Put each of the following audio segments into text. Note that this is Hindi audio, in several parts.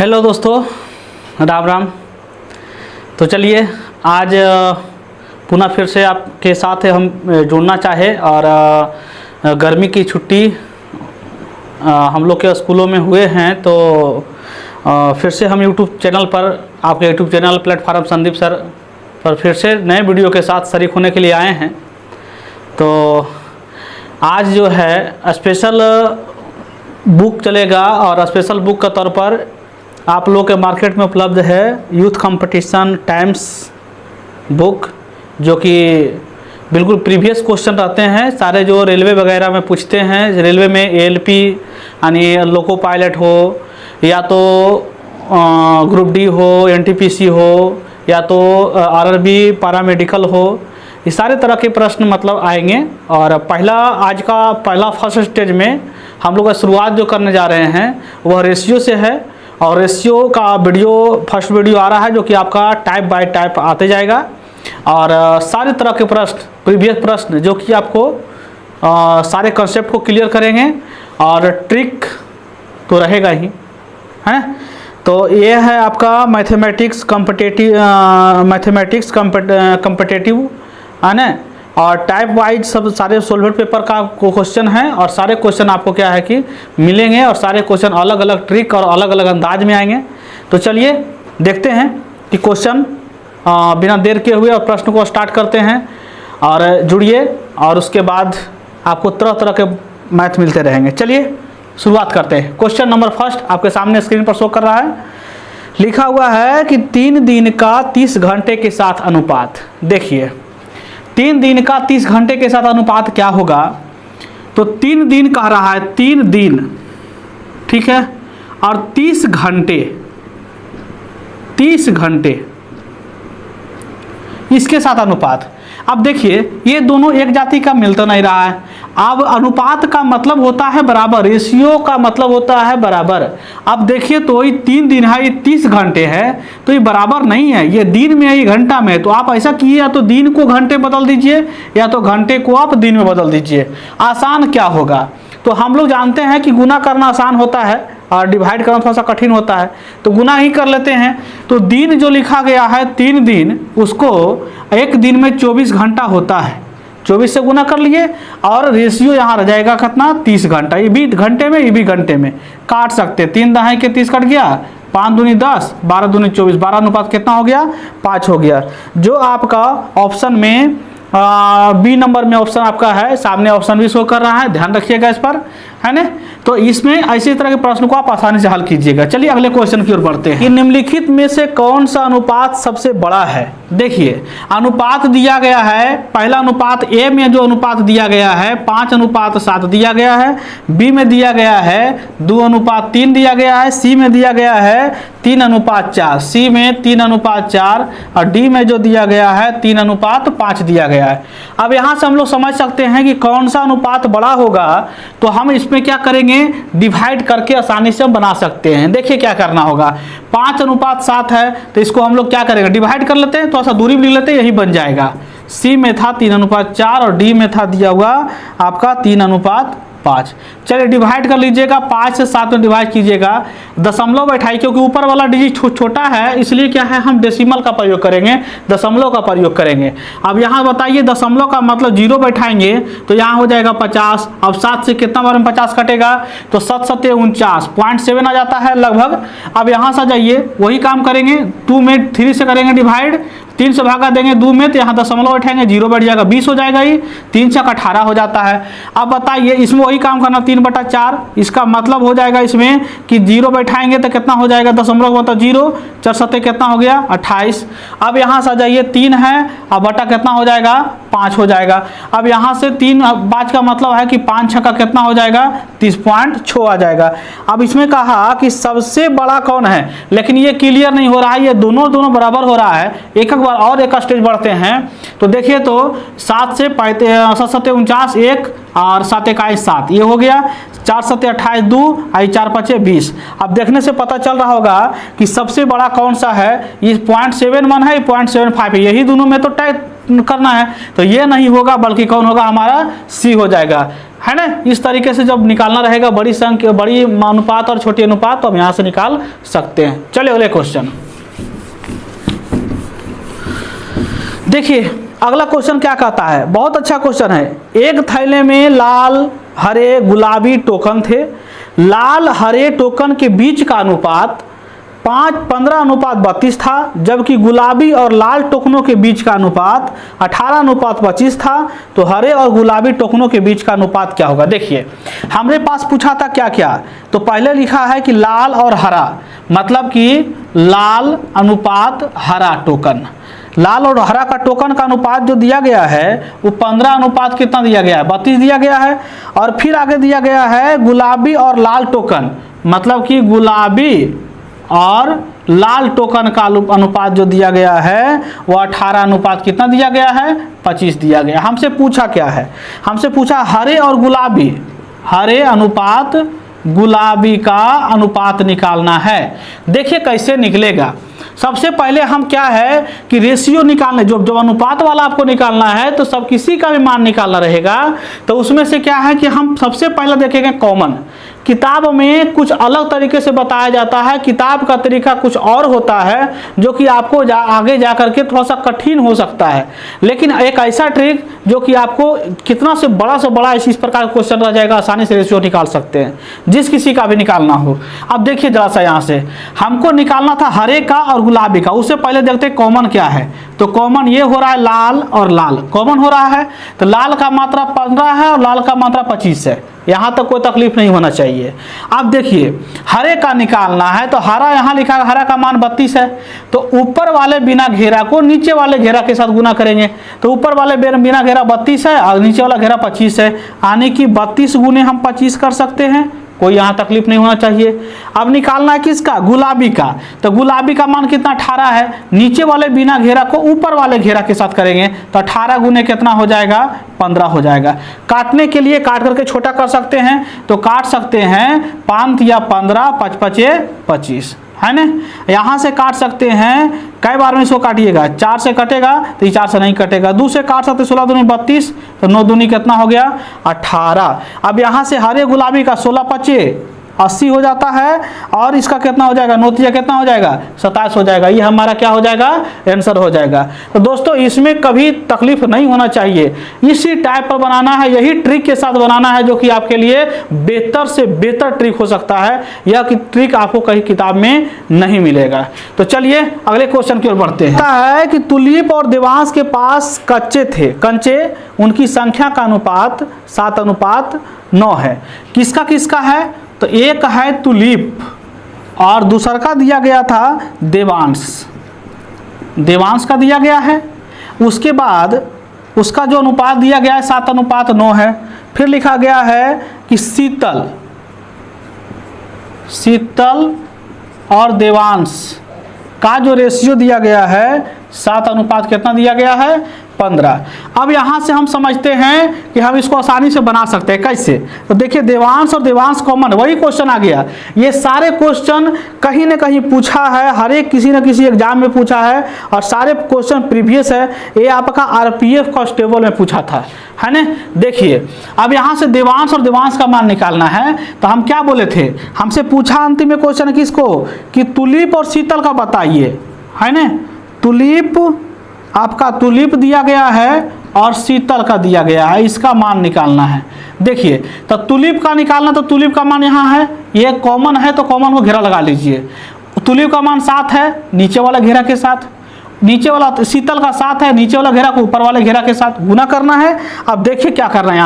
हेलो दोस्तों, राम राम। तो चलिए आज पुनः फिर से आपके साथ हम जुड़ना चाहे और गर्मी की छुट्टी हम लोग के स्कूलों में हुए हैं, तो फिर से हम यूट्यूब चैनल पर, आपके YouTube channel platform Sandeep sir पर फिर से नए वीडियो के साथ शरीक होने के लिए आए हैं। तो आज जो है स्पेशल बुक चलेगा और स्पेशल बुक के तौर पर आप लोग के मार्केट में उपलब्ध है यूथ कंपटीशन टाइम्स बुक, जो कि बिल्कुल प्रीवियस क्वेश्चन रहते हैं सारे जो रेलवे वगैरह में पूछते हैं। रेलवे में एएलपी यानी लोको पायलट हो, या तो ग्रुप डी हो, एनटीपीसी हो, या तो आरआरबी पैरामेडिकल हो, ये सारे तरह के प्रश्न मतलब आएंगे। और आज का पहला फर्स्ट स्टेज में हम लोग शुरुआत जो करने जा रहे हैं वह रेशियो से है, और रेशियो का फर्स्ट वीडियो आ रहा है जो कि आपका टाइप बाय टाइप आते जाएगा। और सारे तरह के प्रश्न, प्रीवियस प्रश्न जो कि आपको सारे कंसेप्ट को क्लियर करेंगे, और ट्रिक तो रहेगा ही, है। तो ये है आपका मैथमेटिक्स कम्पिटेटिव, है ना। और टाइप वाइज सब सारे सोल्वर पेपर का क्वेश्चन है, और सारे क्वेश्चन आपको क्या है कि मिलेंगे, और सारे क्वेश्चन अलग अलग ट्रिक और अलग अलग अंदाज में आएंगे। तो चलिए देखते हैं कि क्वेश्चन बिना देर के हुए और प्रश्न को स्टार्ट करते हैं, और जुड़िए, और उसके बाद आपको तरह तरह के मैथ मिलते रहेंगे। चलिए शुरुआत करते हैं। क्वेश्चन नंबर फर्स्ट आपके सामने स्क्रीन पर शो कर रहा है। लिखा हुआ है कि 3 दिन का 30 घंटे के साथ अनुपात। देखिए 3 दिन का 30 घंटे के साथ अनुपात क्या होगा। तो 3 दिन कह रहा है, 3 दिन, ठीक है, और 30 घंटे, 30 घंटे इसके साथ अनुपात। अब देखिए ये दोनों एक जाति का मिल तो नहीं रहा है। अब अनुपात का मतलब होता है बराबर, रेशियो का मतलब होता है बराबर। अब देखिए तो ये 3 दिन है, ये 30 घंटे है, तो ये बराबर नहीं है। ये दिन में है, ये घंटा में है। तो आप ऐसा कीजिए, या तो दिन को घंटे बदल दीजिए, या तो घंटे को आप दिन में बदल दीजिए। आसान क्या होगा, तो हम लोग जानते हैं कि गुना करना आसान होता है और डिवाइड करना थोड़ा सा कठिन होता है, तो गुना ही कर लेते हैं। तो दिन जो लिखा गया है 3 दिन, उसको एक दिन में 24 घंटा होता है, 24 से गुना कर लिए, और रेशियो यहाँ रह जाएगा कितना, 30 घंटा। ये भी घंटे में, ये भी घंटे में काट सकते हैं। 3 दहाई के 30 कट गया, 5 दूनी 10, 12 दूनी 24, 12 अनुपात कितना हो गया, 5 हो गया। जो आपका ऑप्शन में बी नंबर में ऑप्शन आपका है, सामने ऑप्शन भी शो कर रहा है, ध्यान रखिएगा इस पर, है ना। तो इसमें ऐसे तरह के प्रश्न को आप आसानी से हल कीजिएगा। चलिए अगले क्वेश्चन की ओर बढ़ते हैं कि निम्नलिखित में से कौन सा अनुपात सबसे बड़ा है। देखिए अनुपात दिया गया है, पहला अनुपात ए में जो अनुपात दिया गया है 5:7 दिया गया है, बी में दिया गया है 2:3 दिया गया है, सी में दिया गया है 3:4, सी में 3:4, और डी में जो दिया गया है 3:5 दिया गया है। अब यहाँ से हम लोग समझ सकते हैं कि कौन सा अनुपात बड़ा होगा, तो हम इसमें क्या करेंगे, डिवाइड करके आसानी से बना सकते हैं। देखिए क्या करना होगा, 5:7 है, तो इसको हम लोग क्या करेंगे, डिवाइड कर लेते हैं, थोड़ा सा दूरी भी लिख लेते हैं, यही बन जाएगा। सी में था 3:4 और डी में था दिया हुआ आपका 3:5। चलिए डिवाइड कर लीजिएगा, 5 से 7 में डिवाइड कीजिएगा, दशमलव बैठाइए, क्योंकि ऊपर वाला डिजिट छोटा है, इसलिए क्या है हम डेसिमल का प्रयोग करेंगे, दशमलव का प्रयोग करेंगे। अब यहाँ बताइए दशमलव का मतलब 0 बैठाएंगे तो यहाँ हो जाएगा 50। अब 7 से कितना बार में 50 कटेगा, तो 7 7 49, 0.7 आ जाता है लगभग। अब यहाँ से जाइए वही काम करेंगे, 2 में 3 से करेंगे डिवाइड, 3 से भागा देंगे 2 में, तो यहाँ दशमलव बैठाएंगे, 0 बैठ जाएगा, 20 हो जाएगा, ये 3 से 18 हो जाता है। अब बताइए इसमें वही काम करना, 3/4, इसका मतलब हो जाएगा इसमें कि 0 बैठाएंगे तो कितना हो जाएगा, दशमलव मतलब 0, 4 7 कितना हो गया 28। अब यहाँ से जाइए 3 है, अब बटा कितना हो जाएगा 5 हो जाएगा। अब यहाँ से 3 5 का मतलब है कि 5 6 का कितना हो जाएगा 30.6 आ जाएगा। अब इसमें कहा कि सबसे बड़ा कौन है, लेकिन ये क्लियर नहीं हो रहा है, ये दोनों बराबर हो रहा है। एक बार और एक स्टेज बढ़ते हैं, तो देखिए तो 7 से 7 49 1 और 7 21 7, ये हो गया, 4 7 28 2, 4 5 20। अब देखने से पता चल रहा होगा कि सबसे बड़ा कौन सा है, ये 0.71 है, 0.75 है, यही दोनों में तो टाइप करना है। तो ये नहीं होगा, बल्कि कौन होगा हमारा सी हो जाएगा, है ना। इस तरीके से जब निकालना रहेगा बड़ी संख्या, बड़ी अनुपात और छोटी अनुपात, तो हम यहाँ से निकाल सकते हैं। चलिए अगले क्वेश्चन देखिए। अगला क्वेश्चन क्या कहता है, बहुत अच्छा क्वेश्चन है। एक थैले में लाल हरे गुलाबी टोकन थे। लाल हरे टोकन के बीच का अनुपात 15:32 था, जबकि गुलाबी और लाल टोकनों के बीच का अनुपात 18:25 था। तो हरे और गुलाबी टोकनों के बीच का अनुपात क्या होगा। देखिए हमरे पास पूछा था क्या क्या, तो पहले लिखा है कि लाल और हरा, मतलब कि लाल अनुपात हरा टोकन। लाल और हरा का टोकन का अनुपात जो दिया गया है वो 15 अनुपात कितना दिया गया है, 32 दिया गया है। और फिर आगे दिया गया है गुलाबी और लाल टोकन, मतलब कि गुलाबी और लाल टोकन का अनुपात जो दिया गया है वो 18 अनुपात कितना दिया गया है, 25 दिया गया। हमसे पूछा क्या है, हमसे पूछा हरे और गुलाबी, हरे अनुपात गुलाबी का अनुपात निकालना है। देखिए कैसे निकलेगा। सबसे पहले हम क्या है कि रेशियो निकालने, जो अनुपात वाला आपको निकालना है तो सब किसी का भी मान निकालना रहेगा। तो उसमें से क्या है कि हम सबसे पहले देखेंगे कॉमन। किताब में कुछ अलग तरीके से बताया जाता है, किताब का तरीका कुछ और होता है जो कि आपको आगे जा करके थोड़ा सा कठिन हो सकता है। लेकिन एक ऐसा ट्रिक जो कि आपको कितना से बड़ा इस प्रकार का क्वेश्चन रह जाएगा, आसानी से रेशियो निकाल सकते हैं, जिस किसी का भी निकालना हो। अब देखिए जरा सा, यहाँ से हमको निकालना था हरे का और गुलाबी का। उससे पहले देखते हैं कॉमन क्या है। तो कॉमन ये हो रहा है लाल और लाल, कॉमन हो रहा है। तो लाल का मात्रा 15 है और लाल का मात्रा 25 है। यहाँ तक कोई तकलीफ नहीं होना चाहिए। अब देखिए हरे का निकालना है, तो हरा यहाँ लिखा है, हरा का मान 32 है। तो ऊपर वाले बिना घेरा को नीचे वाले घेरा के साथ गुना करेंगे। तो ऊपर वाले बिना घेरा 32 है और नीचे वाला घेरा 25 है, यानी कि 32 गुने हम 25 कर सकते हैं। कोई यहाँ तकलीफ नहीं होना चाहिए। अब निकालना है किसका, गुलाबी का। तो गुलाबी का मान कितना, 18 है। नीचे वाले बिना घेरा को ऊपर वाले घेरा के साथ करेंगे तो 18 गुने कितना हो जाएगा, 15 हो जाएगा। काटने के लिए काट करके छोटा कर सकते हैं, तो काट सकते हैं 5 या 15, 5 5 25, है ना। यहाँ से काट सकते हैं, कई बार में इसको काटिएगा, 4 से कटेगा तो 4 से नहीं कटेगा। 2 से काट सकते, 16 दूनी 32, तो 9 दूनी कितना हो गया, 18। अब यहाँ से हरे गुलाबी का 16 25 80 हो जाता है, और इसका कितना हो जाएगा, 9 कितना हो जाएगा, 27 हो जाएगा। ये हमारा क्या हो जाएगा, आंसर हो जाएगा। तो दोस्तों इसमें कभी तकलीफ नहीं होना चाहिए, इसी टाइप पर बनाना है, यही ट्रिक के साथ बनाना है जो कि आपके लिए बेहतर से बेहतर ट्रिक हो सकता है। यह ट्रिक आपको कहीं किताब में नहीं मिलेगा। तो चलिए अगले क्वेश्चन की ओर बढ़ते हैं। है कि तुलीप और देवांश के पास कंचे थे, कंचे उनकी संख्या का अनुपात 7:9 है। किसका किसका है, तो एक है तुलीप और दूसरा का दिया गया था देवांश, देवांश का दिया गया है। उसके बाद उसका जो अनुपात दिया गया है 7:9 है। फिर लिखा गया है कि शीतल, शीतल और देवांश का जो रेशियो दिया गया है 7 कितना दिया गया है, 15। अब यहाँ से हम समझते हैं कि हम इसको आसानी से बना सकते हैं। कैसे, तो देखिए देवांश और देवांश कॉमन, वही क्वेश्चन आ गया। ये सारे क्वेश्चन कहीं ना कहीं पूछा है, हर एक किसी न किसी एग्जाम में पूछा है, और सारे क्वेश्चन प्रीवियस है। ये आपका आरपीएफ कांस्टेबल में पूछा था, है ना। देखिए अब यहाँ से देवांश और देवांश का मान निकालना है, तो हम क्या बोले थे, हमसे पूछा अंतिम में क्वेश्चन किसको, कि तुलीप और शीतल का बताइए, है ना। तुलीप, आपका तुलीप दिया गया है और शीतल का दिया गया है, इसका मान निकालना है। देखिए तो तुलीप का निकालना, तो तुलीप का मान यहाँ है, ये कॉमन है तो कॉमन को घेरा लगा लीजिए। तुलीप का मान 7 है, नीचे वाला घेरा के साथ, नीचे वाला शीतल का 7 है, नीचे वाला घेरा को ऊपर वाले घेरा के साथ गुना करना है। अब देखिए क्या करना है,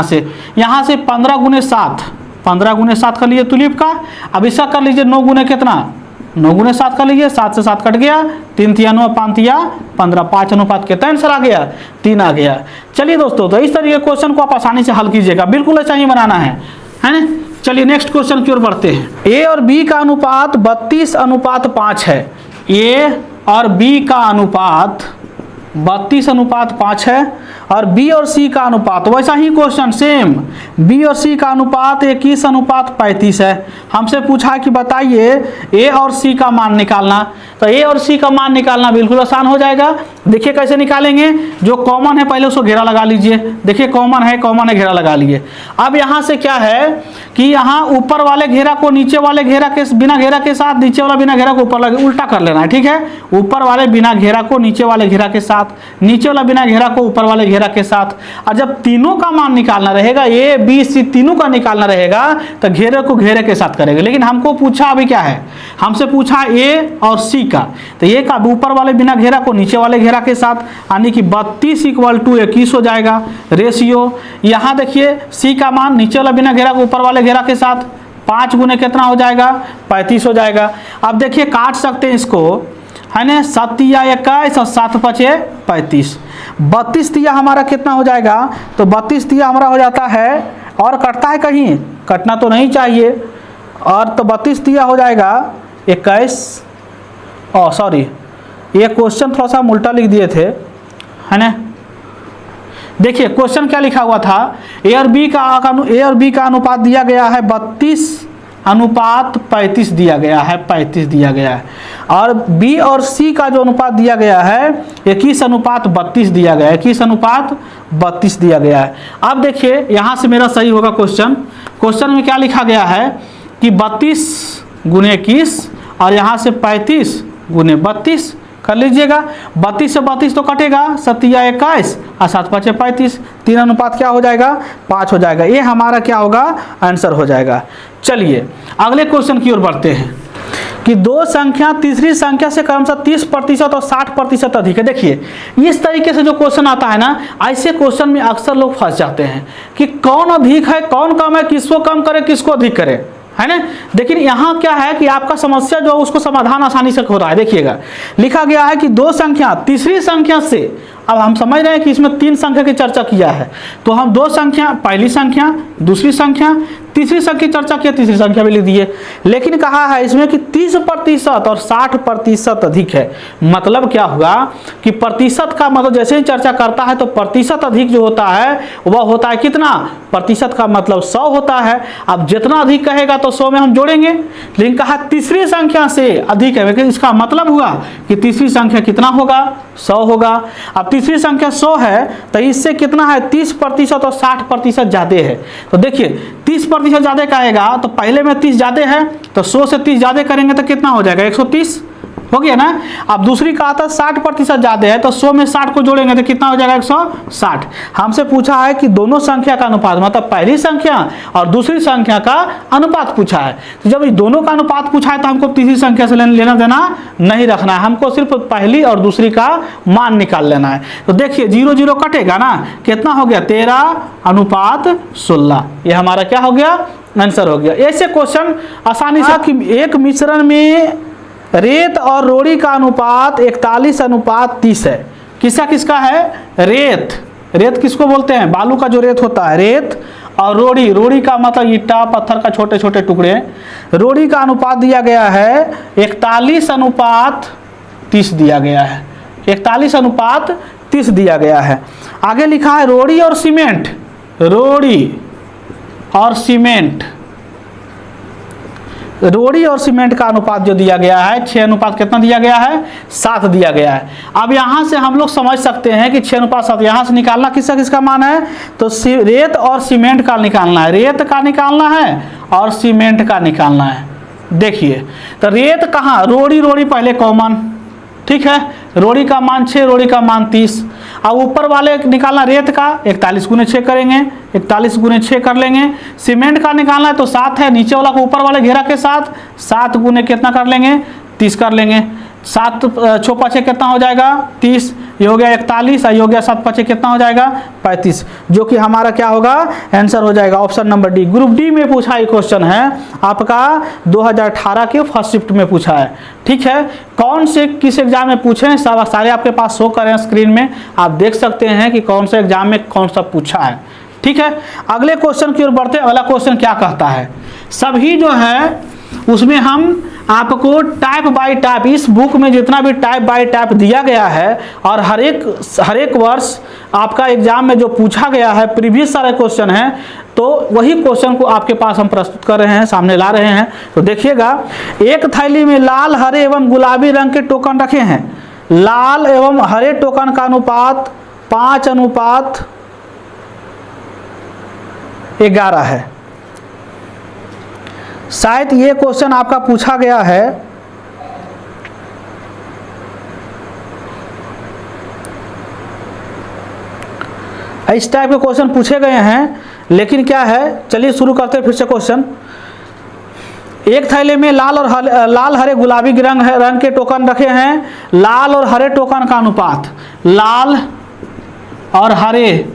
यहाँ से 15 गुने 7, 15 गुने 7 कर लीजिए तुलीप का। अब इसका कर लीजिए 9 गुने कितना, 9 गुने 7 कर लीजिए, 7 से 7 कट गया, 3 तिया 9, 5 तिया 15, 5 अनुपात कितना आंसर आ गया, 3 आ गया। चलिए दोस्तों, तो इस तरीके क्वेश्चन को आप आसानी से हल कीजिएगा, बिल्कुल ऐसा ही बनाना है ना। चलिए नेक्स्ट क्वेश्चन की ओर बढ़ते हैं। ए और बी का अनुपात 32:5 है। ए और बी का अनुपात 32:5 है, और बी और सी का अनुपात, वैसा ही क्वेश्चन सेम, बी और सी का अनुपात 21:35 है। हमसे पूछा कि बताइए ए और सी का मान निकालना। तो ए और सी का मान निकालना बिल्कुल आसान हो जाएगा। देखिए कैसे निकालेंगे, जो कॉमन है पहले उसको घेरा लगा लीजिए। देखिए कॉमन है घेरा लगा लिए। अब यहाँ से क्या है कि यहाँ ऊपर वाले घेरा को नीचे वाले घेरा के बिना घेरा के साथ, नीचे वाला बिना घेरा को ऊपर वाले, उल्टा कर लेना है। ठीक है, ऊपर वाले बिना घेरा को नीचे वाले घेरा के साथ, नीचे वाला बिना घेरा को ऊपर वाले घेरा के साथ। और जब तीनों का मान निकालना रहेगा, ए बी सी तीनों का निकालना रहेगा, तो घेरे को घेरे के साथ करेंगे। लेकिन हमको पूछा अभी क्या है, हमसे पूछा ए और सी का, तो ए का ऊपर वाले बिना घेरा को नीचे वाले घेरा के साथ, यानी कि 32 = 21 हो जाएगा रेशियो। यहाँ देखिए सी का मान नीचे वाला बिना घेरा को ऊपर वाले घेरा के साथ 5 गुने कितना हो जाएगा, 35 हो जाएगा। अब देखिए काट सकते हैं इसको, है ना, 7 या 21 और 7 5 35, 32 तिया हमारा कितना हो जाएगा, तो 32 तिया हमारा हो जाता है, और कटता है कहीं, कटना तो नहीं चाहिए, और तो 32 तिया हो जाएगा 21, सॉरी ये क्वेश्चन थोड़ा सा उल्टा लिख दिए थे, है ना। देखिए क्वेश्चन क्या लिखा हुआ था, ए और बी का अनुपात दिया गया है 32:35 दिया गया है, 35 दिया गया है, और बी और सी का जो अनुपात दिया गया है 21:32 दिया गया है, 21:32 दिया गया है। अब देखिए यहाँ से मेरा सही होगा क्वेश्चन में क्या लिखा गया है कि 32 × 21 और यहाँ से 35 × 32 कर लीजिएगा। 32 से 32 तो कटेगा, 7 या 21 और 7 5 35, 3 अनुपात क्या हो जाएगा, 5 हो जाएगा। ये हमारा क्या होगा, आंसर हो जाएगा। चलिए अगले क्वेश्चन की ओर बढ़ते हैं कि दो संख्या तीसरी संख्या से क्रमशः 30% और 60% अधिक है। देखिए इस तरीके से जो क्वेश्चन आता है ना, ऐसे क्वेश्चन में अक्सर लोग फंस जाते हैं कि कौन अधिक है कौन कम है, किसको कम करे किसको अधिक करे, है ना। लेकिन यहाँ क्या है कि आपका समस्या जो उसको समाधान आसानी से हो रहा है। देखिएगा लिखा गया है कि दो संख्या तीसरी संख्या से, अब हम समझ रहे हैं कि इसमें 3 संख्या की चर्चा किया है, तो हम 2 संख्या, पहली संख्या दूसरी संख्या तीसरी संख्या की चर्चा किया, तीसरी संख्या भी लिख दिए। लेकिन कहा है इसमें कि 30% और 60% अधिक है। मतलब क्या हुआ कि प्रतिशत का मतलब जैसे ही चर्चा करता है तो प्रतिशत अधिक जो होता है वह होता है कितना, प्रतिशत का मतलब 100 होता है। अब जितना अधिक कहेगा तो 100 में हम जोड़ेंगे, लेकिन कहा तीसरी संख्या से अधिक है, लेकिन इसका मतलब हुआ कि तीसरी संख्या कितना होगा, 100 होगा। अब तीसरी संख्या 100 है तो इससे कितना है, 30% और 60% ज्यादा है। तो देखिए 30% ज्यादा कहेगा तो पहले में 30 ज्यादा है, तो 100 से 30 ज्यादा करेंगे तो कितना हो जाएगा, 130 हो गया ना। अब दूसरी कहा था 60% ज्यादा है, तो 100 में 60 को जोड़ेंगे तो कितना हो जाएगा, 160। हमसे पूछा है कि दोनों संख्या का अनुपात, मतलब पहली संख्या और दूसरी संख्या का अनुपात पूछा है। तो जब दोनों का अनुपात पूछा है तो हमको तीसरी संख्या से लेना देना नहीं रखना है, हमको सिर्फ पहली और दूसरी का मान निकाल लेना है। तो देखिए 0 0 कटेगा ना, कितना हो गया, 13:16। ये हमारा क्या हो गया, आंसर हो गया। ऐसे क्वेश्चन आसानी से कि एक मिश्रण में रेत और रोड़ी का अनुपात 41:30 है। किसका किसका है, रेत किसको बोलते हैं, बालू का जो रेत होता है रेत, और रोड़ी का मतलब ईटा पत्थर का छोटे छोटे टुकड़े। रोड़ी का अनुपात दिया गया है 41:30 दिया गया है, 41:30 दिया गया है। आगे लिखा है रोड़ी और सीमेंट, रोड़ी और सीमेंट का अनुपात जो दिया गया है 6 कितना दिया गया है, 7 दिया गया है। अब यहाँ से हम लोग समझ सकते हैं कि 6:7 यहाँ से निकालना किसका मान है, तो रेत और सीमेंट का निकालना है, रेत का निकालना है और सीमेंट का निकालना है। देखिए तो रेत कहाँ, रोड़ी पहले कॉमन, ठीक है, रोड़ी का मान 6, रोड़ी का मान 30। अब ऊपर वाले निकालना रेत का 41 × 6 करेंगे, 41 × 6 कर लेंगे। सीमेंट का निकालना है तो 7 है, नीचे वाला को ऊपर वाले घेरा के साथ 7 गुने कितना कर लेंगे, 30 कर लेंगे। 7 6 5 कितना हो जाएगा, 30, ये हो गया 41, और ये हो गया 7 5 कितना हो जाएगा, 35, जो कि हमारा क्या होगा, आंसर हो जाएगा option number D. Group D में पूछा ये क्वेश्चन है आपका 2018 के फर्स्ट शिफ्ट में पूछा है। ठीक है, कौन से किस एग्जाम में पूछे सब सारे आपके पास शो करें स्क्रीन में, आप देख सकते हैं कि कौन से एग्जाम में कौन सा पूछा है। ठीक है, अगले क्वेश्चन की ओर बढ़ते हैं। अगला क्वेश्चन क्या कहता है, सभी जो है उसमें हम आपको टाइप बाय टाइप, इस बुक में जितना भी टाइप बाय टाइप दिया गया है और हर एक वर्ष आपका एग्जाम में जो पूछा गया है प्रीवियस सारे क्वेश्चन हैं, तो वही क्वेश्चन को आपके पास हम प्रस्तुत कर रहे हैं, सामने ला रहे हैं। तो देखिएगा, एक थैली में लाल हरे एवं गुलाबी रंग के टोकन रखे हैं, लाल एवं हरे टोकन का अनुपात 5:11 है। शायद ये क्वेश्चन आपका पूछा गया है, इस टाइप के क्वेश्चन पूछे गए हैं, लेकिन क्या है, चलिए शुरू करते हैं फिर से क्वेश्चन। एक थैले में लाल हरे गुलाबी रंग के टोकन रखे हैं। लाल और हरे टोकन का अनुपात, लाल और हरे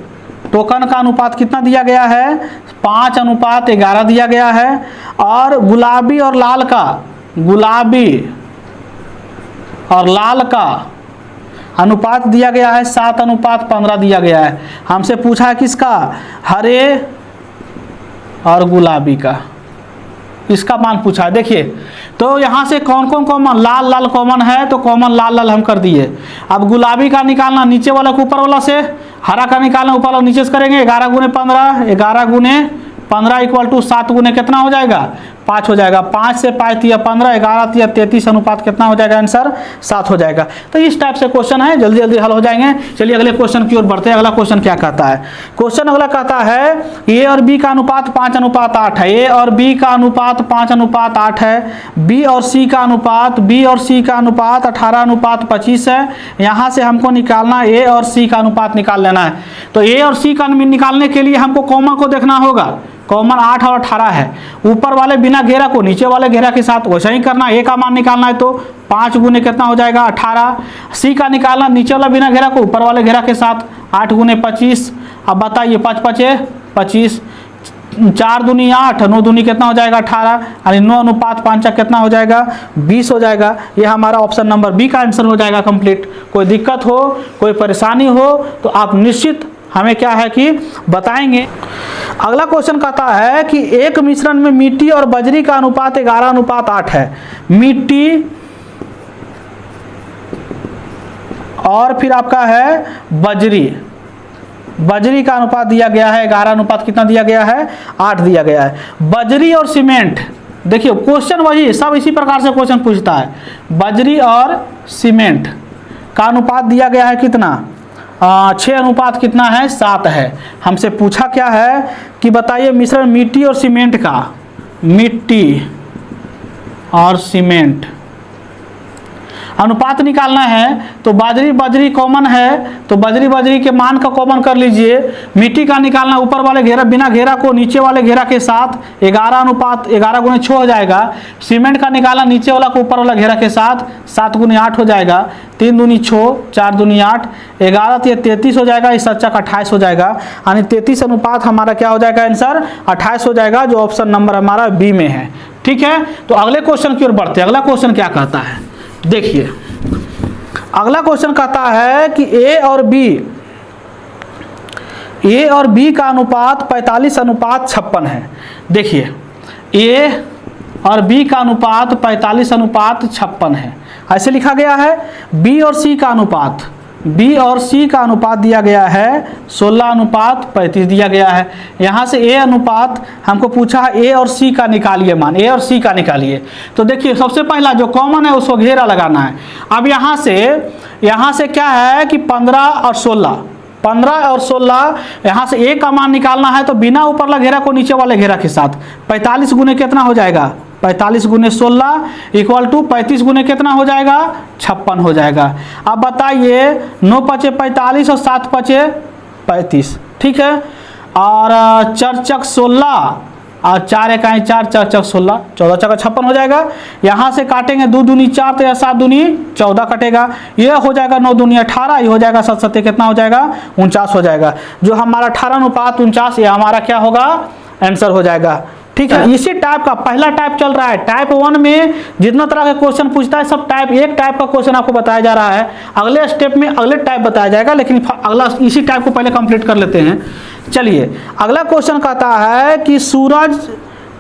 टोकन का अनुपात कितना दिया गया है? 5:11 दिया गया है। और गुलाबी और लाल का अनुपात दिया गया है 7:15 दिया गया है। हमसे पूछा है किसका? हरे और गुलाबी का, इसका मान पूछा है। देखिए तो यहाँ से कौन कौन कॉमन? लाल कॉमन है, तो कॉमन लाल हम कर दिए। अब गुलाबी का निकालना नीचे वाला को ऊपर वाला से, हरा का निकालना ऊपर वाला नीचे से करेंगे। 11 × 15, 11 × 15 = 7 गुने कितना हो जाएगा? 5 हो जाएगा। 5 से 5 × 15, 11 × 33 अनुपात कितना हो जाएगा? आंसर 7 हो जाएगा। तो इस टाइप से क्वेश्चन है, जल्दी जल्दी हल हो जाएंगे। चलिए अगले क्वेश्चन की ओर बढ़ते हैं। अगला क्वेश्चन क्या कहता है? क्वेश्चन अगला कहता है ए और बी का अनुपात 5:8 है। ए और बी का अनुपात 5:8 है। बी और सी का अनुपात 18:25 है। यहाँ से हमको निकालना ए और सी का अनुपात निकाल लेना है। तो ए और सी का निकालने के लिए हमको कॉमन को देखना होगा। कॉमन 8 और 18 है। ऊपर वाले बिना घेरा को नीचे वाले घेरा के साथ वैसा ही करना। ए का मान निकालना है तो 5 गुने कितना हो जाएगा? 18। सी का निकालना नीचे वाला बिना घेरा को ऊपर वाले घेरा के साथ 8 × 25। अब बताइए 5 × 5 = 25, 4 दूनी 8, 9 दूनी कितना हो जाएगा? 18, यानी 9:5 कितना हो जाएगा? 20 हो जाएगा। ये हमारा ऑप्शन नंबर बी का आंसर हो जाएगा कंप्लीट। कोई दिक्कत हो, कोई परेशानी हो तो आप निश्चित हमें क्या है कि बताएंगे। अगला क्वेश्चन कहता है कि एक मिश्रण में मिट्टी और बजरी का अनुपात 11:8 है। मिट्टी और फिर आपका है बजरी का अनुपात दिया गया है 11 अनुपात कितना दिया गया है? 8 दिया गया है। बजरी और सीमेंट, देखिए क्वेश्चन वही सब इसी प्रकार से क्वेश्चन पूछता है। बजरी और सीमेंट का अनुपात दिया गया है कितना? 6 अनुपात कितना है? 7 है। हमसे पूछा क्या है कि बताइए मिश्रण मिट्टी और सीमेंट का, मिट्टी और सीमेंट अनुपात निकालना है। तो बजरी कॉमन है, तो बजरी के मान का कॉमन कर लीजिए। मिट्टी का निकालना ऊपर वाले घेरा बिना घेरा को नीचे वाले घेरा के साथ 11:11 × 6 हो जाएगा। सीमेंट का निकालना नीचे वाला को ऊपर वाला घेरा के साथ 7 × 8 हो जाएगा। 3 दूनी 6, 4 दूनी 8, 11 × 33 हो जाएगा। इस 28 हो जाएगा, यानी 33 अनुपात हमारा क्या हो जाएगा? आंसर 28 हो जाएगा, जो ऑप्शन नंबर हमारा बी में है। ठीक है, तो अगले क्वेश्चन की ओर बढ़ते हैं। अगला क्वेश्चन क्या कहता है? देखिए अगला क्वेश्चन कहता है कि ए और बी का अनुपात 45:56 है। देखिए ए और बी का अनुपात 45:56 है, ऐसे लिखा गया है। बी और सी का अनुपात दिया गया है 16:35 दिया गया है। यहाँ से ए अनुपात हमको पूछा है, ए और सी का निकालिए मान, ए और सी का निकालिए। तो देखिए सबसे पहला जो कॉमन है उसको घेरा लगाना है। अब यहाँ से क्या है कि 15 और 16 यहाँ से ए का मान निकालना है। तो बिना ऊपर वाला घेरा को नीचे वाले घेरा के साथ 45 गुने कितना हो जाएगा? 45 × 16 = 35 गुने कितना हो जाएगा? 56 हो जाएगा। अब बताइए 9 × 5 = 45 और 7 × 5 = 35। ठीक है, और 4 × 16 और 4 × 1 = 4, 4 × 16, 14 × 56 हो जाएगा। यहाँ से काटेंगे 2 दूनी 4, तो 7 दूनी 14 कटेगा। ये हो जाएगा 9 दूनी 18, ये हो जाएगा 7 × 7 कितना हो जाएगा? 49 हो जाएगा। जो हमारा 18:49 ये हमारा क्या होगा? आंसर हो जाएगा। ठीक है, इसी टाइप का पहला टाइप चल रहा है। टाइप 1 में जितना तरह का क्वेश्चन पूछता है सब एक टाइप का क्वेश्चन आपको बताया जा रहा है। अगले स्टेप में अगले टाइप बताया जाएगा, लेकिन अगला इसी टाइप को पहले कंप्लीट कर लेते हैं। चलिए अगला क्वेश्चन कहता है कि सूरज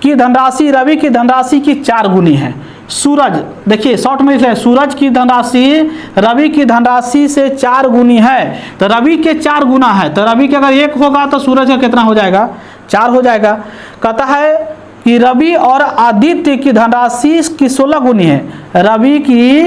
की धनराशि रवि की धनराशि की 4 गुनी है। सूरज, देखिए शॉर्ट में लिख लें, सूरज की धनराशि रवि की धनराशि से 4 गुनी है। तो रवि के 4 गुना है, तो रवि के अगर 1 होगा तो सूरज का कितना हो जाएगा? 4 हो जाएगा। कहता है कि रवि और आदित्य की धनराशि की 16 गुनी है। रवि की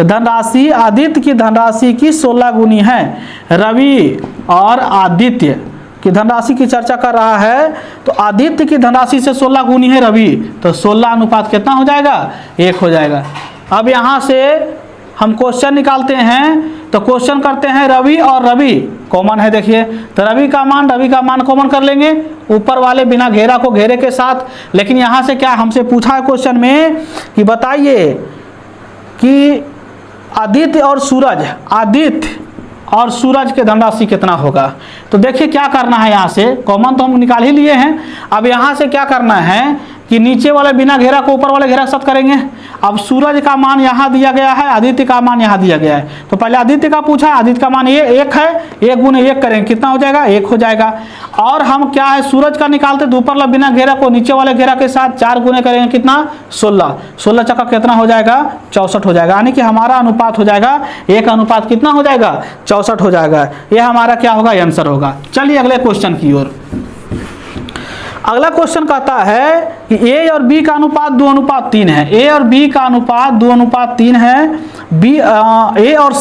धनराशि आदित्य की धनराशि की 16 गुनी है। रवि और आदित्य की धनराशि की चर्चा कर रहा है, तो आदित्य की धनराशि से 16 गुनी है रवि, तो 16 अनुपात कितना हो जाएगा? 1 हो जाएगा। अब यहाँ से हम क्वेश्चन निकालते हैं, तो क्वेश्चन करते हैं रवि और रवि कॉमन है, देखिए तो रवि का मान कॉमन कर लेंगे ऊपर वाले बिना घेरा को घेरे के साथ। लेकिन यहाँ से क्या हमसे पूछा है क्वेश्चन में कि बताइए कि आदित्य और सूरज के धनराशि कितना होगा। तो देखिए क्या करना है, यहाँ से कॉमन तो हम निकाल ही लिए हैं। अब यहाँ से क्या करना है कि नीचे वाले बिना घेरा को ऊपर वाले घेरा के साथ करेंगे। अब सूरज का मान यहाँ दिया गया है, आदित्य का मान यहाँ दिया गया है, तो पहले आदित्य का पूछा है, आदित्य का मान ये 1 है, 1 गुने 1 करेंगे कितना हो जाएगा? 1 हो जाएगा। और हम क्या है सूरज का निकालते तो ऊपर वाले बिना घेरा को नीचे वाले घेरा के साथ 4 गुने करेंगे कितना? 16। 16 चक्का कितना हो जाएगा? 64 हो जाएगा। यानी कि हमारा अनुपात हो जाएगा 1 अनुपात कितना हो जाएगा? 64 हो जाएगा। यह हमारा क्या होगा? आंसर होगा। चलिए अगले क्वेश्चन की ओर। अगला क्वेश्चन कहता है कि ए और बी का अनुपात 2:3 है। ए और बी का अनुपात 2:3 है। ए और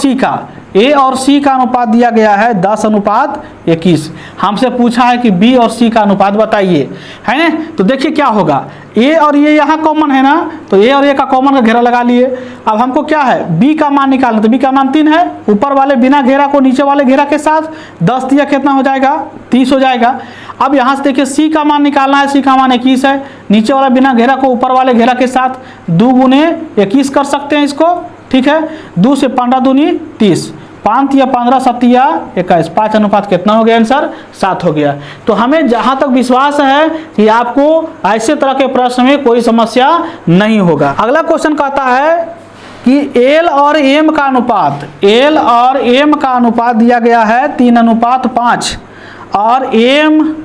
सी का अनुपात दिया गया है 10:21। हमसे पूछा है कि बी और सी का अनुपात बताइए, है ना। तो देखिए क्या होगा, ए और ये यहाँ कॉमन है ना, तो ए और ए का कॉमन का घेरा लगा लिए। अब हमको क्या है बी का मान निकालना, तो बी का मान 3 है, ऊपर वाले बिना घेरा को नीचे वाले घेरा के साथ 10 दिया कितना हो जाएगा? 30 हो जाएगा। अब यहाँ से देखिए सी का मान निकालना है, सी का मान 21 है, नीचे वाला बिना घेरा को ऊपर वाले घेरा के साथ 2 गुने 21 कर सकते हैं इसको, ठीक है। 2 से 15 दूनी 30, 5 या 15 7 या 21, 5 अनुपात कितना हो गया? आंसर 7 हो गया। तो हमें जहाँ तक विश्वास है कि आपको ऐसे तरह के प्रश्न में कोई समस्या नहीं होगा। अगला क्वेश्चन कहता है कि एल और एम का अनुपात दिया गया है 3:5 और एम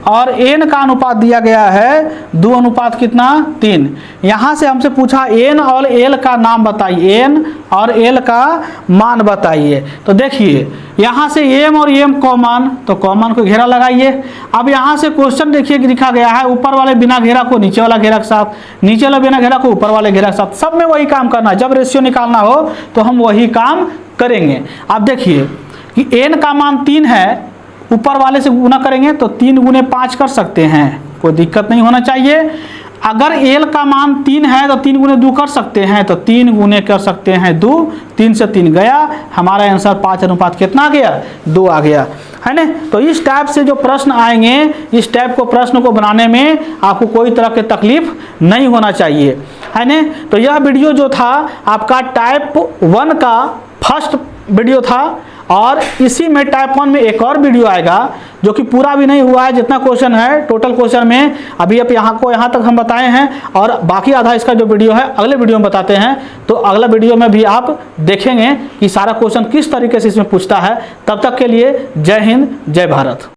और एन का अनुपात दिया गया है 2 कितना? 3। यहाँ से हमसे पूछा एन और एल का नाम बताइए, एन और एल का मान बताइए। तो देखिए यहाँ से एम और एम कॉमन, तो कॉमन को घेरा लगाइए। अब यहाँ से क्वेश्चन देखिए कि लिखा गया है ऊपर वाले बिना घेरा को नीचे वाला घेरा के साथ, नीचे वाला बिना घेरा को ऊपर वाले घेरा के साथ, सब में वही काम करना है। जब रेशियो निकालना हो तो हम वही काम करेंगे। अब देखिए कि एन का मान 3 है, ऊपर वाले से गुना करेंगे तो 3 गुने 5 कर सकते हैं, कोई दिक्कत नहीं होना चाहिए। अगर एल का मान 3 है तो 3 गुने 2 कर सकते हैं, तो 3 गुने कर सकते हैं 2, 3 से 3 गया, हमारा आंसर 5 अनुपात कितना आ गया? 2 आ गया, है ना। तो इस टाइप से जो प्रश्न आएंगे, इस टाइप को प्रश्न को बनाने में आपको कोई तरह की तकलीफ नहीं होना चाहिए, है ना। तो यह वीडियो जो था आपका टाइप 1 का फर्स्ट वीडियो था, और इसी में टाइप 1 में एक और वीडियो आएगा जो कि पूरा भी नहीं हुआ है, जितना क्वेश्चन है टोटल क्वेश्चन में अभी आप यहाँ तक हम बताए हैं, और बाकी आधा इसका जो वीडियो है अगले वीडियो में बताते हैं। तो अगला वीडियो में भी आप देखेंगे कि सारा क्वेश्चन किस तरीके से इसमें पूछता है। तब तक के लिए जय हिंद, जय भारत।